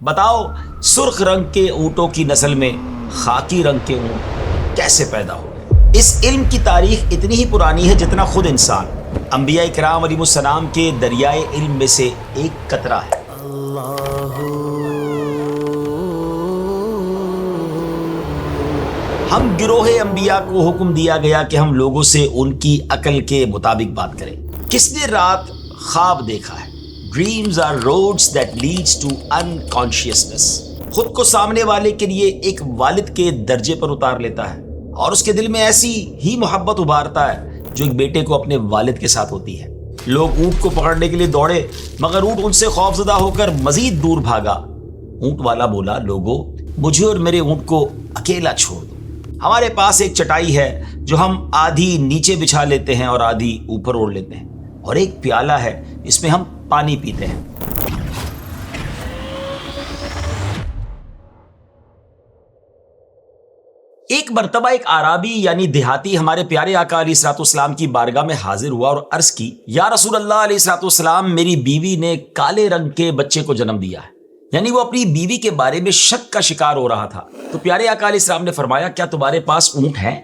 بتاؤ سرخ رنگ کے اونٹوں کی نسل میں خاکی رنگ کے اونٹ کیسے پیدا ہوئے؟ اس علم کی تاریخ اتنی ہی پرانی ہے جتنا خود انسان۔ انبیاء کرام علیہ السلام کے دریائے علم میں سے ایک قطرہ ہے۔ ہم گروہ انبیاء کو حکم دیا گیا کہ ہم لوگوں سے ان کی عقل کے مطابق بات کریں۔ کس نے رات خواب دیکھا ہے؟ Dreams are roads that leads to unconsciousness۔ خود کو سامنے والے کے لیے ایک والد کے درجے پر اتار لیتا ہے اور اس کے دل میں ایسی ہی محبت ابھارتا ہے جو ایک بیٹے کو اپنے والد کے ساتھ ہوتی ہے۔ لوگ اونٹ کو پکڑنے کے لیے دوڑے مگر اونٹ ان سے خوفزدہ ہو کر مزید دور بھاگا۔ اونٹ والا بولا، لوگو مجھے اور میرے اونٹ کو اکیلا چھوڑ دو۔ ہمارے پاس ایک چٹائی ہے جو ہم آدھی نیچے بچھا لیتے ہیں اور آدھی اوپر اوڑھ لیتے ہیں، اور ایک پیالہ ہے اس میں ہم پانی پیتے ہیں۔ ایک مرتبہ ایک اعرابی یعنی دیہاتی ہمارے پیارے آقا علیہ الصلوۃ والسلام کی بارگاہ میں حاضر ہوا اور عرض کی، یا رسول اللہ علیہ الصلوۃ والسلام، میری بیوی نے کالے رنگ کے بچے کو جنم دیا ہے۔ یعنی وہ اپنی بیوی کے بارے میں شک کا شکار ہو رہا تھا۔ تو پیارے آقا علیہ السلام نے فرمایا، کیا تمہارے پاس اونٹ ہیں؟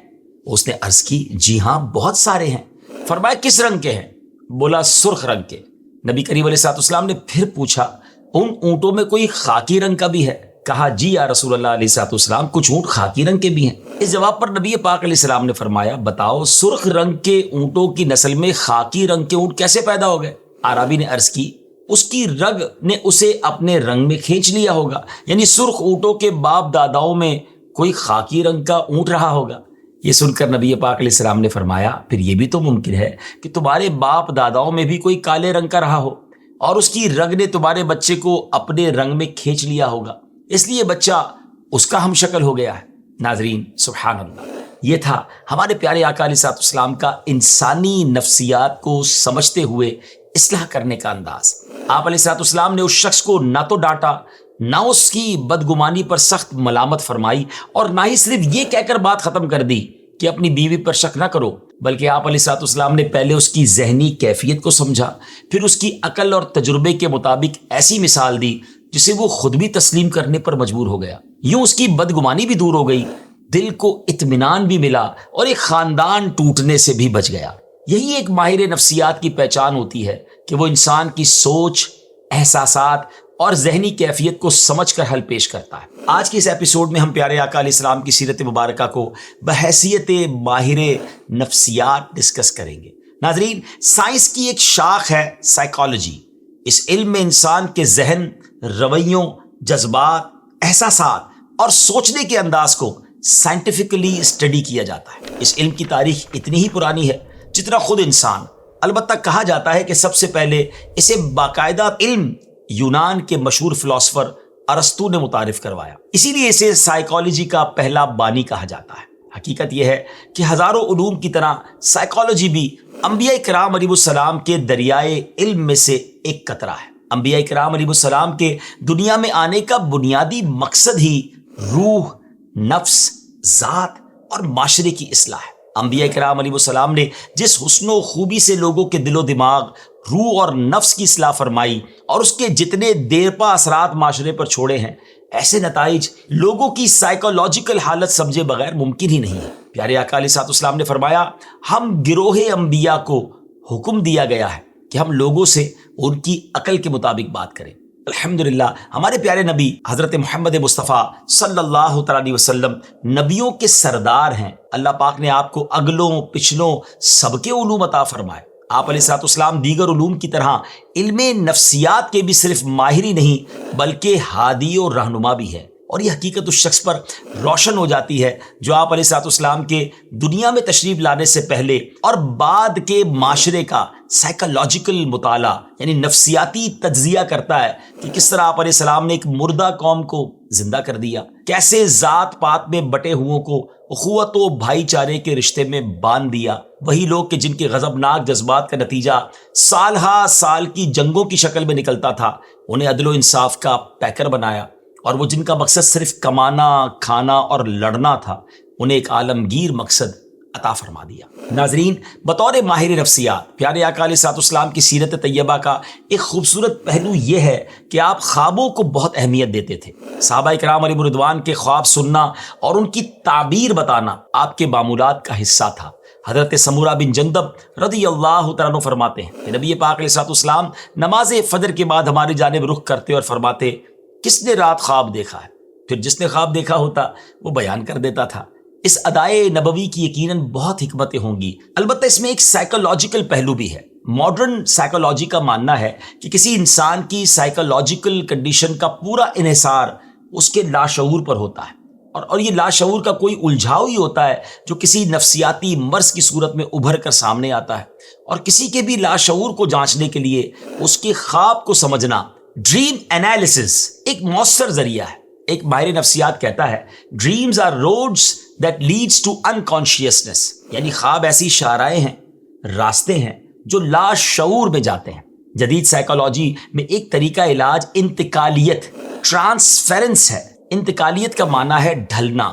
اس نے عرض کی، جی ہاں بہت سارے ہیں۔ فرمایا، کس رنگ کے ہیں؟ بولا، سرخ رنگ کے۔ نبی کریم علیہ الصلوۃ والسلام نے پھر پوچھا، ان اونٹوں میں کوئی خاکی رنگ کا بھی ہے؟ کہا، جی یا رسول اللہ علیہ الصلوۃ والسلام، کچھ اونٹ خاکی رنگ کے بھی ہیں۔ اس جواب پر نبی پاک علیہ السلام نے فرمایا، بتاؤ سرخ رنگ کے اونٹوں کی نسل میں خاکی رنگ کے اونٹ کیسے پیدا ہو گئے؟ عربی نے عرض کی، اس کی رگ نے اسے اپنے رنگ میں کھینچ لیا ہوگا، یعنی سرخ اونٹوں کے باپ داداؤں میں کوئی خاکی رنگ کا اونٹ رہا ہوگا۔ یہ سن کر نبی پاک علیہ السلام نے فرمایا، پھر یہ بھی تو ممکن ہے کہ تمہارے باپ داداؤں میں بھی کوئی کالے رنگ کا رہا ہو اور اس کی رگ نے تمہارے بچے کو اپنے رنگ میں کھینچ لیا ہوگا، اس لیے بچہ اس کا ہم شکل ہو گیا ہے۔ ناظرین، سبحان اللہ، یہ تھا ہمارے پیارے آقا علیہ الصلوۃ والسلام کا انسانی نفسیات کو سمجھتے ہوئے اصلاح کرنے کا انداز۔ آپ علیہ الصلوۃ والسلام نے اس شخص کو نہ تو ڈانٹا، نہ اس کی بدگمانی پر سخت ملامت فرمائی، اور نہ ہی صرف یہ کہہ کر بات ختم کر دی کہ اپنی بیوی پر شک نہ کرو، بلکہ آپ علیہ الصلوۃ والسلام نے پہلے اس کی ذہنی کیفیت کو سمجھا، پھر اس کی عقل اور تجربے کے مطابق ایسی مثال دی جسے وہ خود بھی تسلیم کرنے پر مجبور ہو گیا۔ یوں اس کی بدگمانی بھی دور ہو گئی، دل کو اطمینان بھی ملا اور ایک خاندان ٹوٹنے سے بھی بچ گیا۔ یہی ایک ماہر نفسیات کی پہچان ہوتی ہے کہ وہ انسان کی سوچ، احساسات اور ذہنی کیفیت کو سمجھ کر حل پیش کرتا ہے۔ آج کے اس ایپیسوڈ میں ہم پیارے آقا علیہ السلام کی سیرت مبارکہ کو بحیثیت ماہر نفسیات ڈسکس کریں گے۔ ناظرین، سائنس کی ایک شاخ ہے سائیکالوجی۔ اس علم میں انسان کے ذہن، رویوں، جذبات، احساسات اور سوچنے کے انداز کو سائنٹیفکلی اسٹڈی کیا جاتا ہے۔ اس علم کی تاریخ اتنی ہی پرانی ہے جتنا خود انسان۔ البتہ کہا جاتا ہے کہ سب سے پہلے اسے باقاعدہ علم یونان کے مشہور فلاسفر ارسطو نے متعارف کروایا، اسی لیے اسے سائیکالوجی کا پہلا بانی کہا جاتا ہے۔ حقیقت یہ ہے کہ ہزاروں علوم کی طرح سائیکالوجی بھی انبیاء کرام علیہ السلام کے دریائے علم میں سے ایک قطرہ ہے۔ انبیاء کرام علیہ السلام کے دنیا میں آنے کا بنیادی مقصد ہی روح، نفس، ذات اور معاشرے کی اصلاح ہے۔ انبیاء کرام علیہ السلام نے جس حسن و خوبی سے لوگوں کے دل و دماغ، روح اور نفس کی اصلاح فرمائی اور اس کے جتنے دیرپا اثرات معاشرے پر چھوڑے ہیں، ایسے نتائج لوگوں کی سائیکولوجیکل حالت سمجھے بغیر ممکن ہی نہیں ہے۔ پیارے آقا علیہ الصلوۃ والسلام نے فرمایا، ہم گروہ انبیاء کو حکم دیا گیا ہے کہ ہم لوگوں سے ان کی عقل کے مطابق بات کریں۔ الحمدللہ، ہمارے پیارے نبی حضرت محمد مصطفیٰ صلی اللہ تعالیٰ علیہ وسلم نبیوں کے سردار ہیں۔ اللہ پاک نے آپ کو اگلوں پچھلوں سب کے علوم عطا فرمائے۔ آپ علیہ الصلوۃ والسلام دیگر علوم کی طرح علم نفسیات کے بھی صرف ماہر ہی نہیں بلکہ ہادی اور رہنما بھی ہے، اور یہ حقیقت اس شخص پر روشن ہو جاتی ہے جو آپ علیہ الصلوۃ والسلام کے دنیا میں تشریف لانے سے پہلے اور بعد کے معاشرے کا سائیکولوجیکل مطالعہ یعنی نفسیاتی تجزیہ کرتا ہے کہ کس طرح آپ علیہ السلام نے ایک مردہ قوم کو زندہ کر دیا، کیسے ذات پات میں بٹے ہوئوں کو اخوت و بھائی چارے کے رشتے میں باندھ دیا، وہی لوگ کہ جن کے غضبناک جذبات کا نتیجہ سال ہا سال کی جنگوں کی شکل میں نکلتا تھا، انہیں عدل و انصاف کا پیکر بنایا، اور وہ جن کا مقصد صرف کمانا، کھانا اور لڑنا تھا، انہیں ایک عالمگیر مقصد عطا فرما دیا۔ ناظرین، بطور ماہر نفسیات پیارے آقا علیہ الصلوۃ والسلام کی سیرت طیبہ کا ایک خوبصورت پہلو یہ ہے کہ آپ خوابوں کو بہت اہمیت دیتے تھے۔ صحابہ کرام علیہم رضوان کے خواب سننا اور ان کی تعبیر بتانا آپ کے معمولات کا حصہ تھا۔ حضرت سمورہ بن جندب رضی اللہ تعالیٰ عنہ فرماتے ہیں کہ نبی پاک علیہ الصلوۃ والسلام نماز فجر کے بعد ہماری جانب رخ کرتے اور فرماتے، کس نے رات خواب دیکھا ہے؟ پھر جس نے خواب دیکھا ہوتا وہ بیان کر دیتا تھا۔ اس ادائے نبوی کی یقیناً بہت حکمتیں ہوں گی، البتہ اس میں ایک سائیکولوجیکل پہلو بھی ہے۔ ماڈرن سائیکولوجی کا ماننا ہے کہ کسی انسان کی سائیکولوجیکل کنڈیشن کا پورا انحصار اس کے لاشعور پر ہوتا ہے، اور یہ لاشعور کا کوئی الجھاؤ ہی ہوتا ہے جو کسی نفسیاتی مرض کی صورت میں ابھر کر سامنے آتا ہے۔ اور کسی کے بھی لاشعور کو جانچنے کے لیے اس کے خواب کو سمجھنا، ڈریم انالیسس، ایک مؤثر ذریعہ ہے۔ ایک ماہر نفسیات کہتا ہے، dreams are roads that leads to unconsciousness, یعنی خواب ایسی شاہراہیں ہیں، راستے ہیں جو لاشعور میں جاتے ہیں۔ جدید سائیکالوجی میں ایک طریقہ علاج انتقالیت، ٹرانسفیرنس ہے۔ انتقالیت کا معنی ہے ڈھلنا۔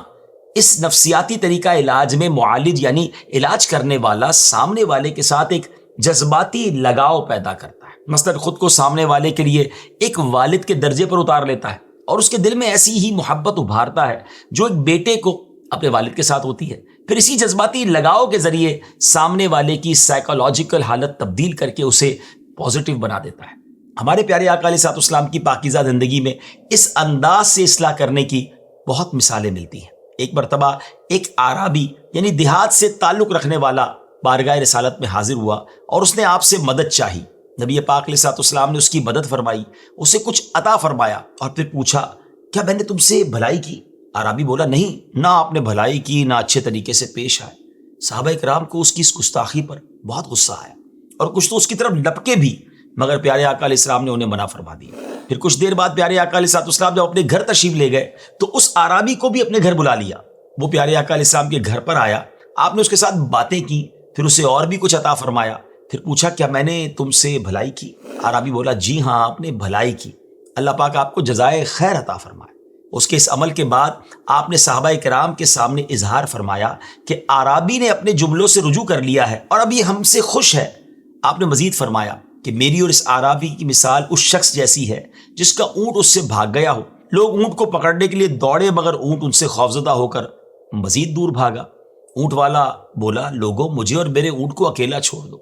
اس نفسیاتی طریقہ علاج میں معالج یعنی علاج کرنے والا سامنے والے کے ساتھ ایک جذباتی لگاؤ پیدا کرتا ہے۔ مثلاً خود کو سامنے والے کے لیے ایک والد کے درجے پر اتار لیتا ہے اور اس کے دل میں ایسی ہی محبت ابھارتا ہے جو ایک بیٹے کو اپنے والد کے ساتھ ہوتی ہے۔ پھر اسی جذباتی لگاؤ کے ذریعے سامنے والے کی سائیکولوجیکل حالت تبدیل کر کے اسے پازیٹیو بنا دیتا ہے۔ ہمارے پیارے آقا علیہ الصلوۃ والسلام کی پاکیزہ زندگی میں اس انداز سے اصلاح کرنے کی بہت مثالیں ملتی ہیں۔ ایک مرتبہ ایک اعرابی یعنی دیہات سے تعلق رکھنے والا بارگاہ رسالت میں حاضر ہوا اور اس نے آپ سے مدد چاہی۔ نبی پاک علیہ الصلوۃ والسلام نے اس کی مدد فرمائی، اسے کچھ عطا فرمایا اور پھر پوچھا، کیا میں نے تم سے بھلائی کی؟ اعرابی بولا، نہیں، نہ آپ نے بھلائی کی، نہ اچھے طریقے سے پیش آئے۔ صحابہ کرام کو اس کی اس گستاخی پر بہت غصہ آیا اور کچھ تو اس کی طرف لپکے بھی، مگر پیارے آقا علیہ السلام نے انہیں منع فرما دیا۔ پھر کچھ دیر بعد پیارے آقا علیہ الصلوۃ والسلام جب اپنے گھر تشریف لے گئے تو اس اعرابی کو بھی اپنے گھر بلا لیا۔ وہ پیارے آقا علیہ السلام کے گھر پر آیا، آپ نے اس کے ساتھ باتیں کی، پھر اسے اور بھی کچھ عطا فرمایا۔ پھر پوچھا، کیا میں نے تم سے بھلائی کی؟ اعرابی بولا، جی ہاں، آپ نے بھلائی کی، اللہ پاک آپ کو جزائے خیر عطا فرمائے۔ اس کے اس عمل کے بعد آپ نے صحابہ کرام کے سامنے اظہار فرمایا کہ اعرابی نے اپنے جملوں سے رجوع کر لیا ہے اور اب یہ ہم سے خوش ہے۔ آپ نے مزید فرمایا کہ میری اور اس اعرابی کی مثال اس شخص جیسی ہے جس کا اونٹ اس سے بھاگ گیا ہو۔ لوگ اونٹ کو پکڑنے کے لیے دوڑے مگر اونٹ ان سے خوفزدہ ہو کر مزید دور بھاگا۔ اونٹ والا بولا، لوگوں، مجھے اور میرے اونٹ کو اکیلا چھوڑ دو،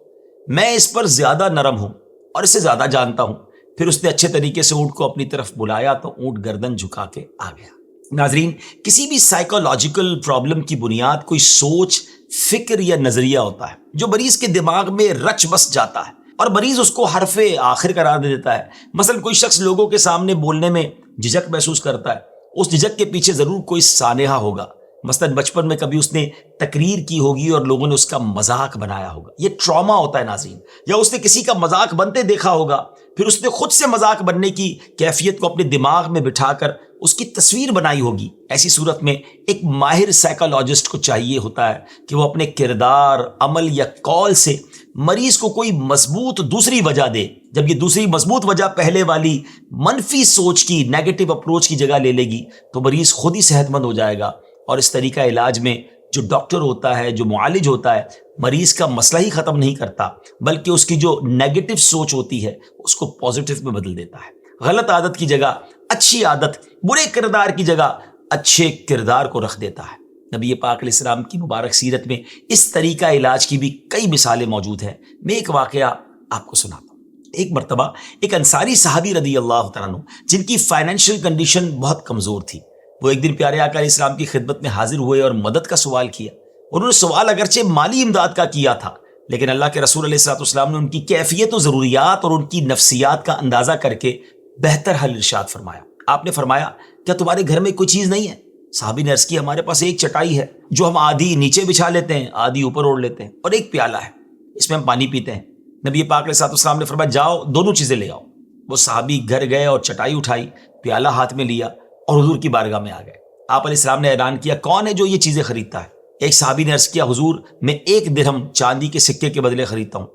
میں اس پر زیادہ نرم ہوں اور اسے زیادہ جانتا ہوں۔ پھر اس نے اچھے طریقے سے اونٹ کو اپنی طرف بلایا تو اونٹ گردن جھکا کے آ گیا۔ ناظرین، کسی بھی سائیکولوجیکل پرابلم کی بنیاد کوئی سوچ، فکر یا نظریہ ہوتا ہے جو مریض کے دماغ میں رچ بس جاتا ہے اور مریض اس کو حرف آخر قرار دے دیتا ہے۔ مثلا کوئی شخص لوگوں کے سامنے بولنے میں جھجک محسوس کرتا ہے، اس جھجک کے پیچھے ضرور کوئی سانحہ ہوگا۔ مثلا بچپن میں کبھی اس نے تقریر کی ہوگی اور لوگوں نے اس کا مذاق بنایا ہوگا، یہ ٹراما ہوتا ہے ناظرین۔ یا اس نے کسی کا مذاق بنتے دیکھا ہوگا، پھر اس نے خود سے مذاق بننے کی کیفیت کو اپنے دماغ میں بٹھا کر اس کی تصویر بنائی ہوگی۔ ایسی صورت میں ایک ماہر سائیکالوجسٹ کو چاہیے ہوتا ہے کہ وہ اپنے کردار، عمل یا قول سے مریض کو کوئی مضبوط دوسری وجہ دے۔ جب یہ دوسری مضبوط وجہ پہلے والی منفی سوچ کی، نیگیٹو اپروچ کی جگہ لے لے گی تو مریض خود ہی صحت مند ہو جائے گا۔ اور اس طریقہ علاج میں جو ڈاکٹر ہوتا ہے، جو معالج ہوتا ہے، مریض کا مسئلہ ہی ختم نہیں کرتا بلکہ اس کی جو نیگیٹو سوچ ہوتی ہے اس کو پازیٹیو میں بدل دیتا ہے۔ غلط عادت کی جگہ اچھی عادت، برے کردار کی جگہ اچھے کردار کو رکھ دیتا ہے۔ نبی پاک علیہ السلام کی مبارک سیرت میں اس طریقہ علاج کی بھی کئی مثالیں موجود ہیں۔ میں ایک واقعہ آپ کو سناتا ہوں۔ ایک مرتبہ ایک انصاری صحابی رضی اللہ تعالیٰ عنہ جن کی فائنینشیل کنڈیشن بہت کمزور تھی، وہ ایک دن پیارے آقا علیہ السلام کی خدمت میں حاضر ہوئے اور مدد کا سوال کیا۔ انہوں نے سوال اگرچہ مالی امداد کا کیا تھا، لیکن اللہ کے رسول علیہ الصلوۃ والسلام نے ان کی کیفیت و ضروریات اور ان کی نفسیات کا اندازہ کر کے بہتر حل ارشاد فرمایا۔ آپ نے فرمایا، کیا تمہارے گھر میں کوئی چیز نہیں ہے؟ صحابی نے عرض کی، ہمارے پاس ایک چٹائی ہے جو ہم آدھی نیچے بچھا لیتے ہیں، آدھی اوپر اوڑھ لیتے ہیں، اور ایک پیالہ ہے، اس میں ہم پانی پیتے ہیں۔ نبی پاک علیہ الصلوۃ والسلام نے فرمایا، جاؤ دونوں چیزیں لے آؤ۔ وہ صحابی گھر گئے اور چٹائی اٹھائی، پیالہ ہاتھ میں لیا اور حضور کی بارگاہ میں آ گئے۔ آپ علیہ السلام نے اعلان کیا، کون ہے جو یہ چیزیں خریدتا ہے؟ ایک صحابی نے عرض کیا، حضور میں 1 درہم چاندی کے سکے کے بدلے خریدتا ہوں۔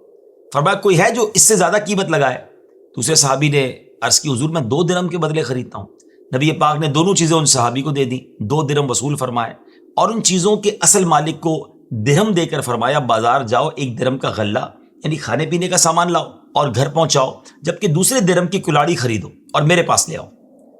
فرمایا، کوئی ہے جو اس سے زیادہ قیمت لگائے؟ دوسرے صحابی نے عرض کی، حضور میں 2 درہم کے بدلے خریدتا ہوں۔ نبی پاک نے دونوں چیزیں ان صحابی کو دے دی، 2 درہم وصول فرمائے اور ان چیزوں کے اصل مالک کو درہم دے کر فرمایا بازار جاؤ، 1 درہم کا غلہ یعنی کھانے پینے کا سامان لاؤ اور گھر پہنچاؤ، جبکہ دوسرے درہم کی کلاڑی خریدو اور میرے پاس لے آؤ۔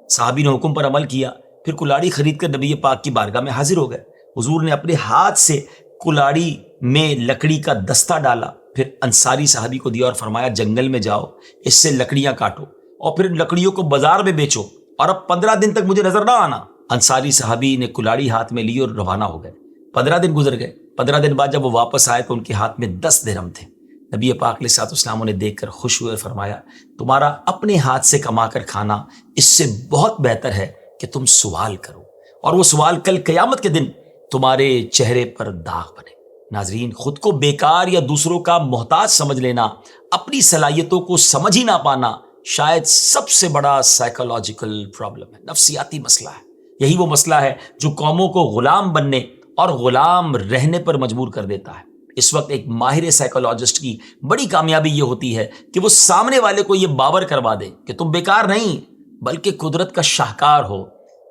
صحابی نے حکم پر عمل کیا، پھر کلاڑی خرید کر نبی پاک کی بارگاہ میں حاضر ہو گئے۔ حضور نے اپنے ہاتھ سے کلاڑی میں لکڑی کا دستہ ڈالا، پھر انصاری صحابی کو دیا اور فرمایا جنگل میں جاؤ، اس سے لکڑیاں کاٹو اور پھر لکڑیوں کو بازار میں بیچو، اور اب 15 دن تک مجھے نظر نہ آنا۔ انصاری صحابی نے کلاڑی ہاتھ میں لی اور روانہ ہو گئے۔ 15 دن گزر گئے۔ 15 دن بعد جب وہ واپس آئے تو ان کے ہاتھ میں 10 درہم تھے۔ نبی پاک علیہ الصلوۃ والسلام انہیں دیکھ کر خوش ہوئے اور فرمایا تمہارا اپنے ہاتھ سے کما کر کھانا اس سے بہت بہتر ہے کہ تم سوال کرو، اور وہ سوال کل قیامت کے دن تمہارے چہرے پر داغ بنے۔ ناظرین، خود کو بیکار یا دوسروں کا محتاج سمجھ لینا، اپنی صلاحیتوں کو سمجھ ہی نہ پانا شاید سب سے بڑا سائیکولوجیکل پرابلم ہے، نفسیاتی مسئلہ ہے۔ یہی وہ مسئلہ ہے جو قوموں کو غلام بننے اور غلام رہنے پر مجبور کر دیتا ہے۔ اس وقت ایک ماہر سائیکولوجسٹ کی بڑی کامیابی یہ ہوتی ہے کہ وہ سامنے والے کو یہ باور کروا دے کہ تم بیکار نہیں بلکہ قدرت کا شاہکار ہو۔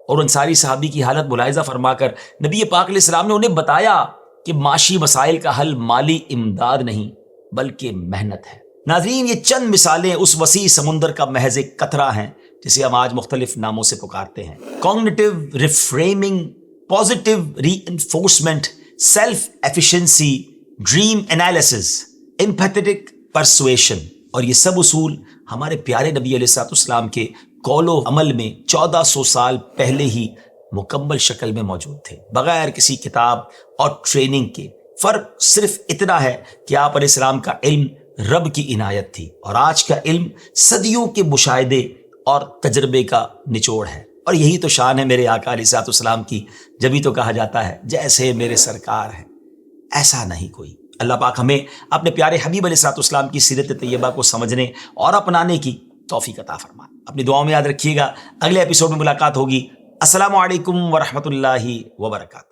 اور انصاری صحابی کی حالت ملاحظہ فرما کر نبی پاک علیہ السلام نے انہیں بتایا کہ معاشی مسائل کا حل مالی امداد نہیں بلکہ محنت ہے۔ ناظرین، یہ چند مثالیں اس وسیع سمندر کا محض ایک قطرہ ہیں جسے ہم آج مختلف ناموں سے پکارتے ہیں: cognitive reframing, positive reinforcement, self efficiency, dream analysis, empathetic persuasion. اور یہ سب اصول ہمارے پیارے نبی علیہ الصلوۃ والسلام کے قول و عمل میں 1400 سال پہلے ہی مکمل شکل میں موجود تھے، بغیر کسی کتاب اور ٹریننگ کے۔ فرق صرف اتنا ہے کہ آپ علیہ السلام کا علم رب کی عنایت تھی اور آج کا علم صدیوں کے مشاہدے اور تجربے کا نچوڑ ہے۔ اور یہی تو شان ہے میرے آقا علیہ الصلوۃ والسلام کی، جبھی تو کہا جاتا ہے جیسے میرے سرکار ہیں ایسا نہیں کوئی۔ اللہ پاک ہمیں اپنے پیارے حبیب علیہ الصلوۃ والسلام کی سیرت طیبہ کو سمجھنے اور اپنانے کی توفیق عطا فرمائے۔ اپنی دعاؤں میں یاد رکھیے گا۔ اگلے ایپیسوڈ میں ملاقات ہوگی۔ السلام علیکم ورحمۃ اللہ وبرکاتہ۔